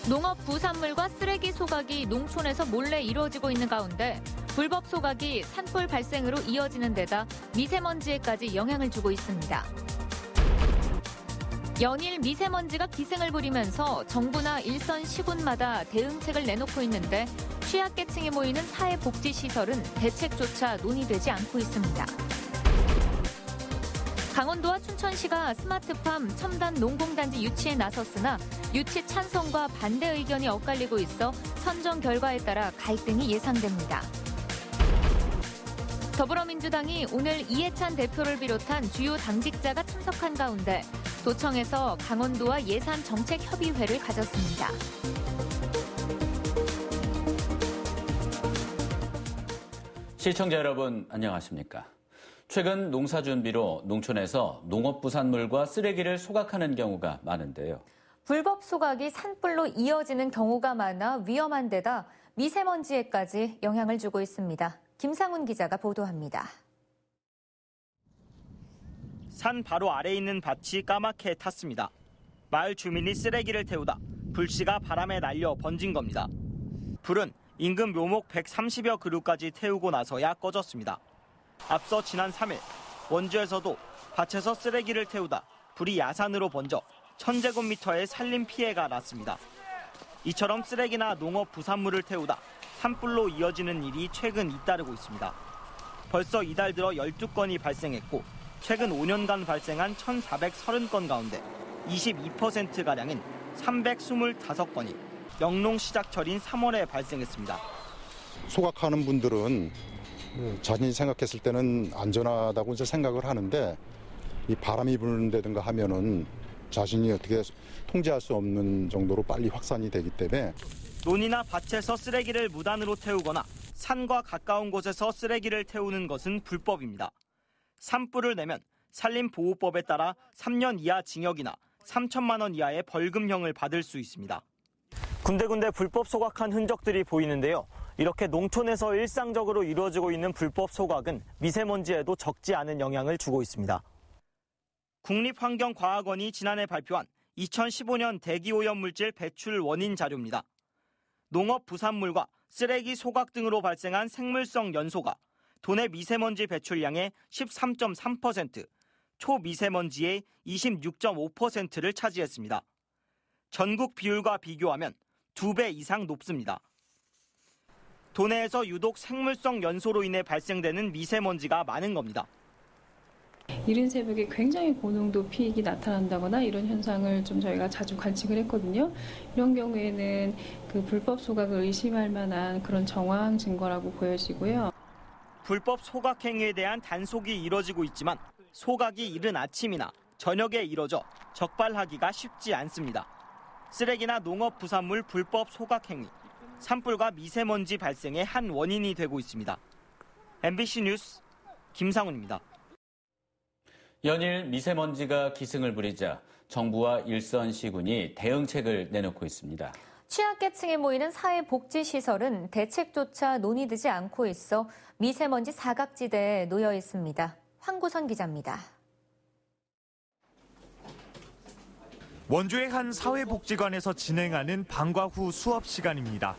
농업 부산물과 쓰레기 소각이 농촌에서 몰래 이루어지고 있는 가운데 불법 소각이 산불 발생으로 이어지는 데다 미세먼지에까지 영향을 주고 있습니다. 연일 미세먼지가 기승을 부리면서 정부나 일선 시군마다 대응책을 내놓고 있는데 취약계층이 모이는 사회복지시설은 대책조차 논의되지 않고 있습니다. 강원도와 춘천시가 스마트팜 첨단 농공단지 유치에 나섰으나 유치 찬성과 반대 의견이 엇갈리고 있어 선정 결과에 따라 갈등이 예상됩니다. 더불어민주당이 오늘 이해찬 대표를 비롯한 주요 당직자가 참석한 가운데 도청에서 강원도와 예산 정책 협의회를 가졌습니다. 시청자 여러분 안녕하십니까? 최근 농사 준비로 농촌에서 농업부산물과 쓰레기를 소각하는 경우가 많은데요. 불법 소각이 산불로 이어지는 경우가 많아 위험한 데다 미세먼지에까지 영향을 주고 있습니다. 김상훈 기자가 보도합니다. 산 바로 아래에 있는 밭이 까맣게 탔습니다. 마을 주민이 쓰레기를 태우다 불씨가 바람에 날려 번진 겁니다. 불은 인근 묘목 130여 그루까지 태우고 나서야 꺼졌습니다. 앞서 지난 3일 원주에서도 밭에서 쓰레기를 태우다 불이 야산으로 번져 1000제곱미터의 산림 피해가 났습니다. 이처럼 쓰레기나 농업 부산물을 태우다 산불로 이어지는 일이 최근 잇따르고 있습니다. 벌써 이달 들어 12건이 발생했고 최근 5년간 발생한 1430건 가운데 22%가량인 325건이 영농 시작철인 3월에 발생했습니다. 소각하는 분들은 자신이 생각했을 때는 안전하다고 이제 생각을 하는데 이 바람이 부는다든가 하면은 자신이 어떻게 통제할 수 없는 정도로 빨리 확산이 되기 때문에 논이나 밭에서 쓰레기를 무단으로 태우거나 산과 가까운 곳에서 쓰레기를 태우는 것은 불법입니다. 산불을 내면 산림보호법에 따라 3년 이하 징역이나 3천만 원 이하의 벌금형을 받을 수 있습니다. 군데군데 불법 소각한 흔적들이 보이는데요. 이렇게 농촌에서 일상적으로 이루어지고 있는 불법 소각은 미세먼지에도 적지 않은 영향을 주고 있습니다. 국립환경과학원이 지난해 발표한 2015년 대기오염물질 배출 원인 자료입니다. 농업 부산물과 쓰레기 소각 등으로 발생한 생물성 연소가 도내 미세먼지 배출량의 13.3%, 초미세먼지의 26.5%를 차지했습니다. 전국 비율과 비교하면 2배 이상 높습니다. 도내에서 유독 생물성 연소로 인해 발생되는 미세먼지가 많은 겁니다. 이른 새벽에 굉장히 고농도 피익이 나타난다거나 이런 현상을 좀 저희가 자주 관측을 했거든요. 이런 경우에는 그 불법 소각을 의심할 만한 그런 정황 증거라고 보여지고요. 불법 소각 행위에 대한 단속이 이뤄지고 있지만 소각이 이른 아침이나 저녁에 이뤄져 적발하기가 쉽지 않습니다. 쓰레기나 농업 부산물 불법 소각 행위, 산불과 미세먼지 발생의 한 원인이 되고 있습니다. MBC 뉴스 김상훈입니다. 연일 미세먼지가 기승을 부리자 정부와 일선 시군이 대응책을 내놓고 있습니다. 취약계층에 모이는 사회복지시설은 대책조차 논의되지 않고 있어 미세먼지 사각지대에 놓여 있습니다. 황구선 기자입니다. 원주의 한 사회복지관에서 진행하는 방과 후 수업 시간입니다.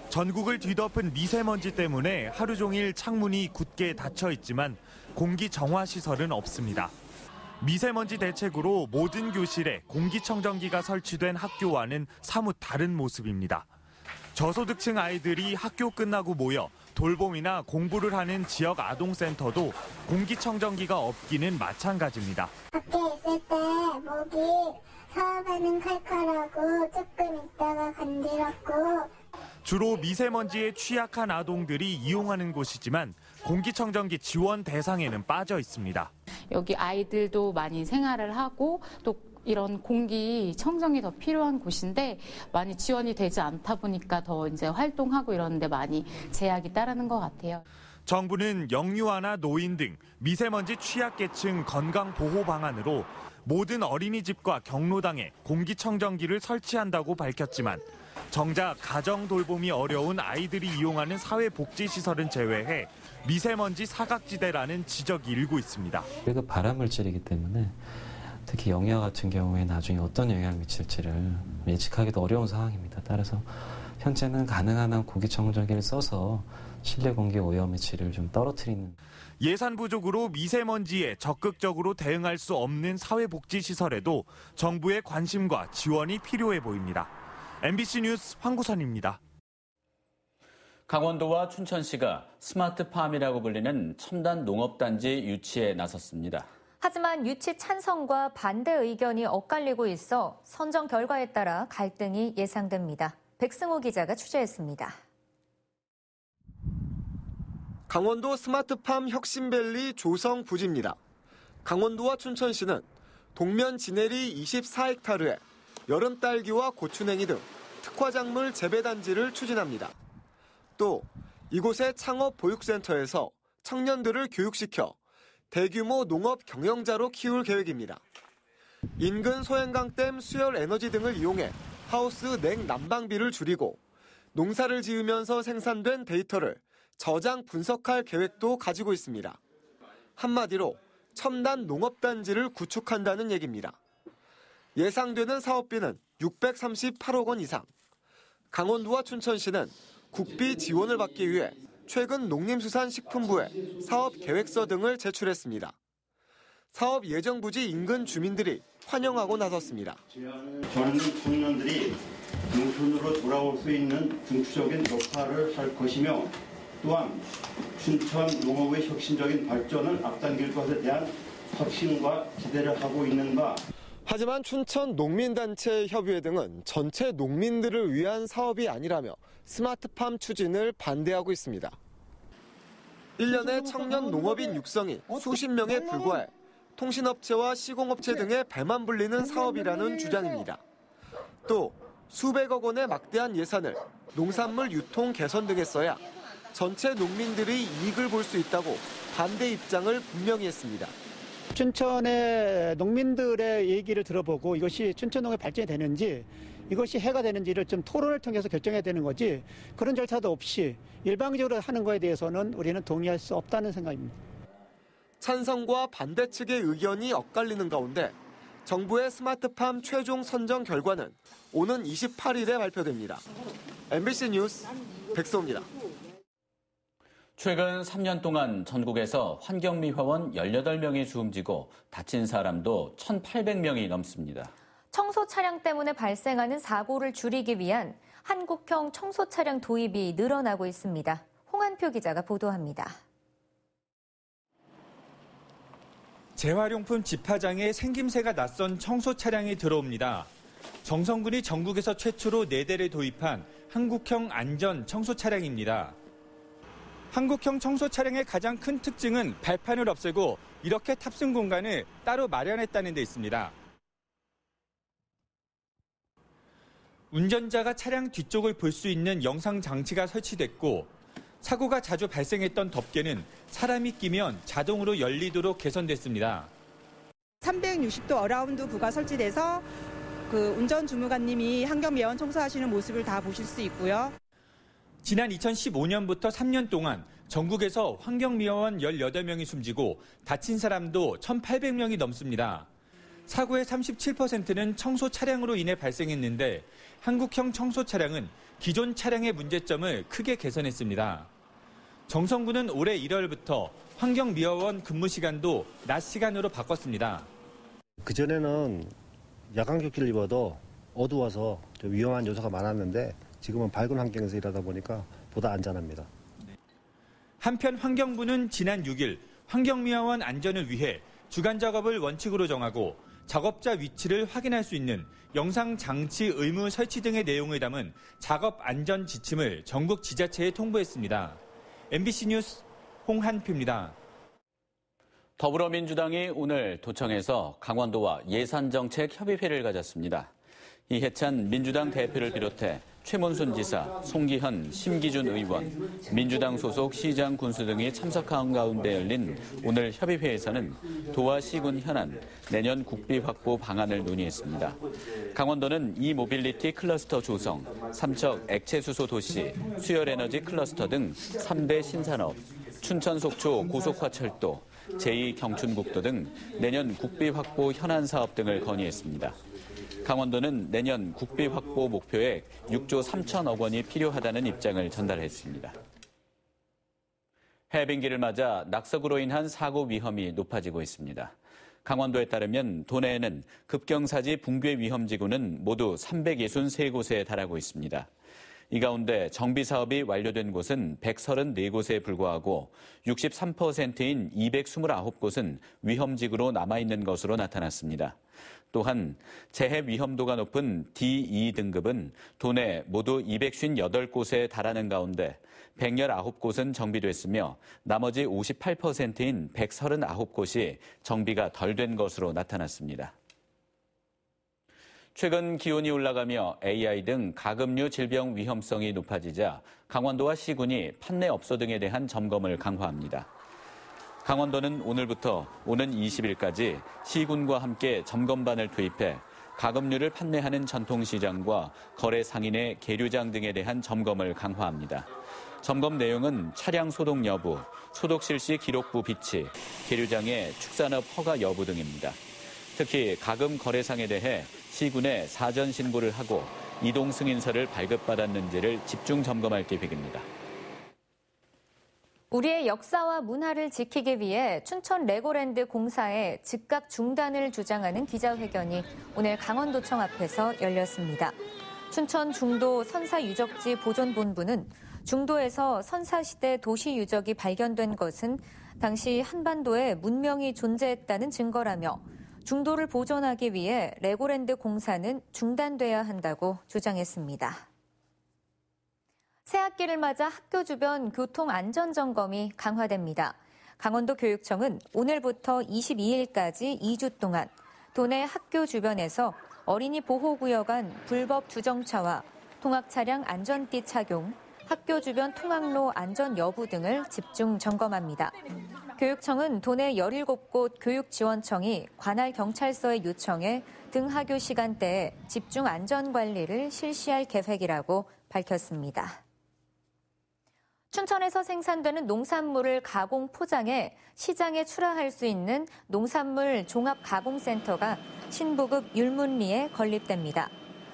전국을 뒤덮은 미세먼지 때문에 하루 종일 창문이 굳게 닫혀 있지만 공기 정화 시설은 없습니다. 미세먼지 대책으로 모든 교실에 공기청정기가 설치된 학교와는 사뭇 다른 모습입니다. 저소득층 아이들이 학교 끝나고 모여 돌봄이나 공부를 하는 지역 아동센터도 공기청정기가 없기는 마찬가지입니다. 밖에 있을 때 목이 처음에는 칼칼하고 조금 있다가 간지럽고 주로 미세먼지에 취약한 아동들이 이용하는 곳이지만 공기청정기 지원 대상에는 빠져 있습니다. 여기 아이들도 많이 생활을 하고 또 이런 공기 청정이 더 필요한 곳인데 많이 지원이 되지 않다 보니까 더 이제 활동하고 이러는데 많이 제약이 따르는 것 같아요. 정부는 영유아나 노인 등 미세먼지 취약계층 건강보호 방안으로 모든 어린이집과 경로당에 공기청정기를 설치한다고 밝혔지만 정작 가정 돌봄이 어려운 아이들이 이용하는 사회복지시설은 제외해 미세먼지 사각지대라는 지적이 일고 있습니다. 우리가 발암물질이기 때문에 특히 영유아 같은 경우에 나중에 어떤 영향을 미칠지를 예측하기도 어려운 상황입니다. 따라서 현재는 가능한 한 공기청정기를 써서 실내 공기 오염의 질을 좀 떨어뜨리는. 예산 부족으로 미세먼지에 적극적으로 대응할 수 없는 사회복지시설에도 정부의 관심과 지원이 필요해 보입니다. MBC 뉴스 황구선입니다. 강원도와 춘천시가 스마트팜이라고 불리는 첨단 농업단지 유치에 나섰습니다. 하지만 유치 찬성과 반대 의견이 엇갈리고 있어 선정 결과에 따라 갈등이 예상됩니다. 백승호 기자가 취재했습니다. 강원도 스마트팜 혁신밸리 조성 부지입니다. 강원도와 춘천시는 동면 지내리 24헥타르에 여름 딸기와 고추냉이 등 특화작물 재배단지를 추진합니다. 또 이곳의 창업 보육센터에서 청년들을 교육시켜 대규모 농업 경영자로 키울 계획입니다. 인근 소행강댐 수열 에너지 등을 이용해 하우스 냉 난방비를 줄이고 농사를 지으면서 생산된 데이터를 저장 분석할 계획도 가지고 있습니다. 한마디로 첨단 농업단지를 구축한다는 얘기입니다. 예상되는 사업비는 638억 원 이상. 강원도와 춘천시는 국비 지원을 받기 위해 최근 농림수산식품부에 사업계획서 등을 제출했습니다. 사업 예정부지 인근 주민들이 환영하고 나섰습니다. 젊은 청년들이 농촌으로 돌아올 수 있는 중추적인 역할을 할 것이며 또한 춘천 농업의 혁신적인 발전을 앞당길 것에 대한 확신과 기대를 하고 있는 바. 하지만 춘천 농민단체 협의회 등은 전체 농민들을 위한 사업이 아니라며 스마트팜 추진을 반대하고 있습니다. 1년에 청년 농업인 육성이 수십 명에 불과해 통신업체와 시공업체 등의 배만 불리는 사업이라는 주장입니다. 또 수백억 원의 막대한 예산을 농산물 유통 개선 등에 써야 전체 농민들이 이익을 볼 수 있다고 반대 입장을 분명히 했습니다. 춘천의 농민들의 얘기를 들어보고 이것이 춘천농의 발전이 되는지 이것이 해가 되는지를 좀 토론을 통해서 결정해야 되는 거지 그런 절차도 없이 일방적으로 하는 거에 대해서는 우리는 동의할 수 없다는 생각입니다. 찬성과 반대 측의 의견이 엇갈리는 가운데 정부의 스마트팜 최종 선정 결과는 오는 28일에 발표됩니다. MBC 뉴스 백소입니다. 최근 3년 동안 전국에서 환경미화원 18명이 숨지고 다친 사람도 1,800명이 넘습니다. 청소 차량 때문에 발생하는 사고를 줄이기 위한 한국형 청소 차량 도입이 늘어나고 있습니다. 홍한표 기자가 보도합니다. 재활용품 집화장에 생김새가 낯선 청소 차량이 들어옵니다. 정성군이 전국에서 최초로 4대를 도입한 한국형 안전 청소 차량입니다. 한국형 청소 차량의 가장 큰 특징은 발판을 없애고 이렇게 탑승 공간을 따로 마련했다는 데 있습니다. 운전자가 차량 뒤쪽을 볼 수 있는 영상 장치가 설치됐고 사고가 자주 발생했던 덮개는 사람이 끼면 자동으로 열리도록 개선됐습니다. 360도 어라운드구가 설치돼서 운전 주무관님이 환경미화원 청소하시는 모습을 다 보실 수 있고요. 지난 2015년부터 3년 동안 전국에서 환경미화원 18명이 숨지고 다친 사람도 1,800명이 넘습니다. 사고의 37%는 청소 차량으로 인해 발생했는데 한국형 청소 차량은 기존 차량의 문제점을 크게 개선했습니다. 정성군은 올해 1월부터 환경미화원 근무 시간도 낮 시간으로 바꿨습니다. 그전에는 야간 교육을 입어도 어두워서 좀 위험한 요소가 많았는데 지금은 밝은 환경에서 일하다 보니까 보다 안전합니다. 한편 환경부는 지난 6일 환경미화원 안전을 위해 주간 작업을 원칙으로 정하고 작업자 위치를 확인할 수 있는 영상 장치 의무 설치 등의 내용을 담은 작업 안전 지침을 전국 지자체에 통보했습니다. MBC 뉴스 홍한표입니다. 더불어민주당이 오늘 도청에서 강원도와 예산정책협의회를 가졌습니다. 이해찬 민주당 대표를 비롯해 최문순 지사, 송기현, 심기준 의원, 민주당 소속 시장 군수 등이 참석한 가운데 열린 오늘 협의회에서는 도와 시군 현안, 내년 국비 확보 방안을 논의했습니다. 강원도는 이모빌리티 클러스터 조성, 삼척 액체수소 도시, 수열에너지 클러스터 등 3대 신산업, 춘천 속초 고속화철도, 제2경춘국도 등 내년 국비 확보 현안 사업 등을 건의했습니다. 강원도는 내년 국비 확보 목표액 6조 3천억 원이 필요하다는 입장을 전달했습니다. 해빙기를 맞아 낙석으로 인한 사고 위험이 높아지고 있습니다. 강원도에 따르면 도내에는 급경사지 붕괴 위험지구는 모두 363곳에 달하고 있습니다. 이 가운데 정비 사업이 완료된 곳은 134곳에 불과하고 63%인 229곳은 위험지구로 남아있는 것으로 나타났습니다. 또한 재해 위험도가 높은 D2 등급은 도내 모두 258곳에 달하는 가운데 119곳은 정비됐으며 나머지 58%인 139곳이 정비가 덜 된 것으로 나타났습니다. 최근 기온이 올라가며 AI 등 가금류 질병 위험성이 높아지자 강원도와 시군이 판매업소 등에 대한 점검을 강화합니다. 강원도는 오늘부터 오는 20일까지 시군과 함께 점검반을 투입해 가금류를 판매하는 전통시장과 거래 상인의 계류장 등에 대한 점검을 강화합니다. 점검 내용은 차량 소독 여부, 소독 실시 기록부 비치, 계류장의 축산업 허가 여부 등입니다. 특히 가금 거래상에 대해 시군에 사전 신고를 하고 이동 승인서를 발급받았는지를 집중 점검할 계획입니다. 우리의 역사와 문화를 지키기 위해 춘천 레고랜드 공사의 즉각 중단을 주장하는 기자회견이 오늘 강원도청 앞에서 열렸습니다. 춘천 중도 선사유적지 보존본부는 중도에서 선사시대 도시유적이 발견된 것은 당시 한반도에 문명이 존재했다는 증거라며 중도를 보존하기 위해 레고랜드 공사는 중단돼야 한다고 주장했습니다. 새학기를 맞아 학교 주변 교통 안전 점검이 강화됩니다. 강원도 교육청은 오늘부터 22일까지 2주 동안 도내 학교 주변에서 어린이 보호구역 안 불법 주정차와 통학차량 안전띠 착용, 학교 주변 통학로 안전 여부 등을 집중 점검합니다. 교육청은 도내 17곳 교육지원청이 관할 경찰서에 요청해 등하교 시간대에 집중 안전관리를 실시할 계획이라고 밝혔습니다. 춘천에서 생산되는 농산물을 가공 포장해 시장에 출하할 수 있는 농산물 종합가공센터가 신부급 율문리에 건립됩니다.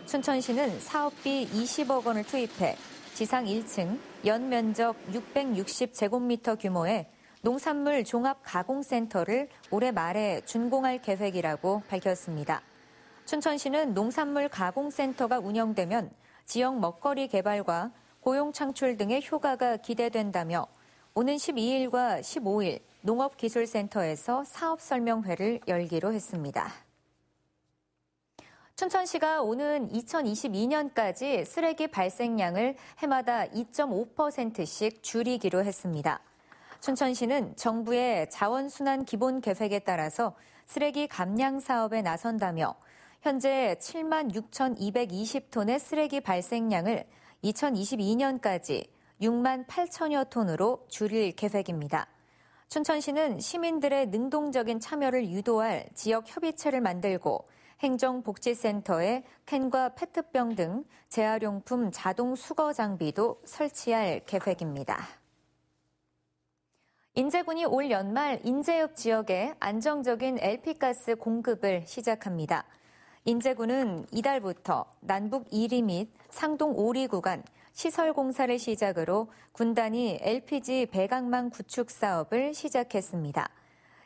춘천시는 사업비 20억 원을 투입해 지상 1층, 연면적 660제곱미터 규모의 농산물 종합가공센터를 올해 말에 준공할 계획이라고 밝혔습니다. 춘천시는 농산물 가공센터가 운영되면 지역 먹거리 개발과 고용 창출 등의 효과가 기대된다며 오는 12일과 15일 농업기술센터에서 사업설명회를 열기로 했습니다. 춘천시가 오는 2022년까지 쓰레기 발생량을 해마다 2.5%씩 줄이기로 했습니다. 춘천시는 정부의 자원순환 기본 계획에 따라서 쓰레기 감량 사업에 나선다며 현재 7만 6,220톤의 쓰레기 발생량을 2022년까지 6만 8천여 톤으로 줄일 계획입니다. 춘천시는 시민들의 능동적인 참여를 유도할 지역 협의체를 만들고 행정복지센터에 캔과 페트병 등 재활용품 자동 수거 장비도 설치할 계획입니다. 인제군이 올 연말 인제읍 지역에 안정적인 LP가스 공급을 시작합니다. 인제군은 이달부터 남북 1리 및 상동 5리 구간 시설 공사를 시작으로 군단위 LPG 배강망 구축 사업을 시작했습니다.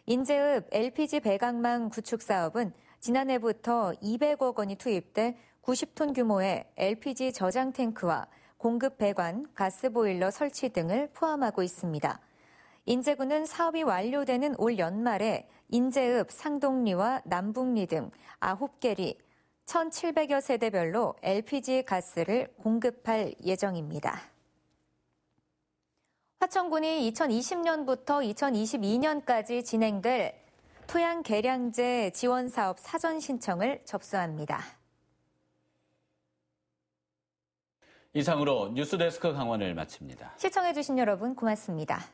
인제읍 LPG 배강망 구축 사업은 지난해부터 200억 원이 투입돼 90톤 규모의 LPG 저장 탱크와 공급 배관, 가스보일러 설치 등을 포함하고 있습니다. 인제군은 사업이 완료되는 올 연말에 인제읍, 상동리와 남북리 등 9개리 1,700여 세대별로 LPG 가스를 공급할 예정입니다. 화천군이 2020년부터 2022년까지 진행될 토양 개량제 지원 사업 사전 신청을 접수합니다. 이상으로 뉴스데스크 강원을 마칩니다. 시청해주신 여러분 고맙습니다.